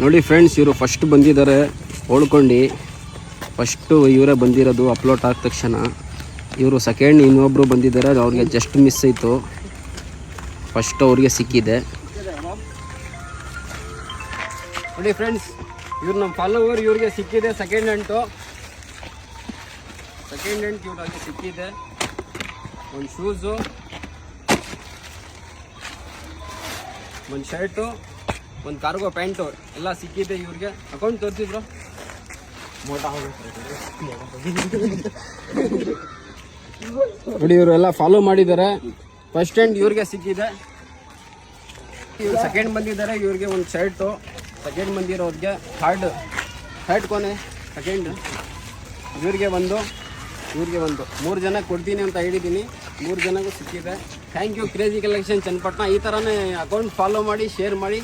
ನೋಡಿ ಫ್ರೆಂಡ್ಸ್, ಇವರು ಫಸ್ಟ್ ಬಂದಿದ್ದಾರೆ ಓಡ್ಕೊಂಡು. ಫಸ್ಟು ಇವರೇ ಬಂದಿರೋದು ಅಪ್ಲೋಡ್ ಆದ ತಕ್ಷಣ. ಇವರು ಸೆಕೆಂಡ್ ಇನ್ನೊಬ್ಬರು ಬಂದಿದ್ದಾರೆ, ಅವ್ರಿಗೆ ಜಸ್ಟ್ ಮಿಸ್ ಆಯಿತು. ಫಸ್ಟ್ ಅವ್ರಿಗೆ ಸಿಕ್ಕಿದೆ ನೋಡಿ ಫ್ರೆಂಡ್ಸ್. ಇವ್ರು ನಮ್ಮ ಫಾಲೋವರ್, ಇವ್ರಿಗೆ ಸಿಕ್ಕಿದೆ ಸೆಕೆಂಡ್ ಹ್ಯಾಂಡ್ ಇವ್ರಿಗೆ ಸಿಕ್ಕಿದೆ. ಒಂದು ಶೂಸು, ಒಂದು ಶರ್ಟು, ಒಂದು ಕಾರ್ಗೋ ಪ್ಯಾಂಟು ಎಲ್ಲ ಸಿಕ್ಕಿದೆ ಇವ್ರಿಗೆ. ಅಕೌಂಟ್ ತೋರಿಸಿದ್ರು ನೋಡಿ. ಇವರೆಲ್ಲ ಫಾಲೋ ಮಾಡಿದ್ದಾರೆ. ಫಸ್ಟ್ ಹ್ಯಾಂಡ್ ಇವ್ರಿಗೆ ಸಿಕ್ಕಿದೆ. ಇವ್ರು ಸೆಕೆಂಡ್ ಬಂದಿದ್ದಾರೆ, ಇವ್ರಿಗೆ ಒಂದು ಶರ್ಟು. ಸೆಕೆಂಡ್ ಬಂದಿರೋರಿಗೆ ಥರ್ಡ್ ಕೊನೆ ಸೆಕೆಂಡ್. ಇವ್ರಿಗೆ ಒಂದು 3 ಜನಕ್ಕೆ ಕೊಡ್ತೀನಿ ಅಂತ ಹೇಳಿದ್ದೀನಿ. 3 ಜನಕ್ಕೂ ಸಿಕ್ಕಿದೆ. Thank you crazy collection Channapatna. ಈ ಥರನೇ ಅಕೌಂಟ್ ಫಾಲೋ ಮಾಡಿ, ಶೇರ್ ಮಾಡಿ.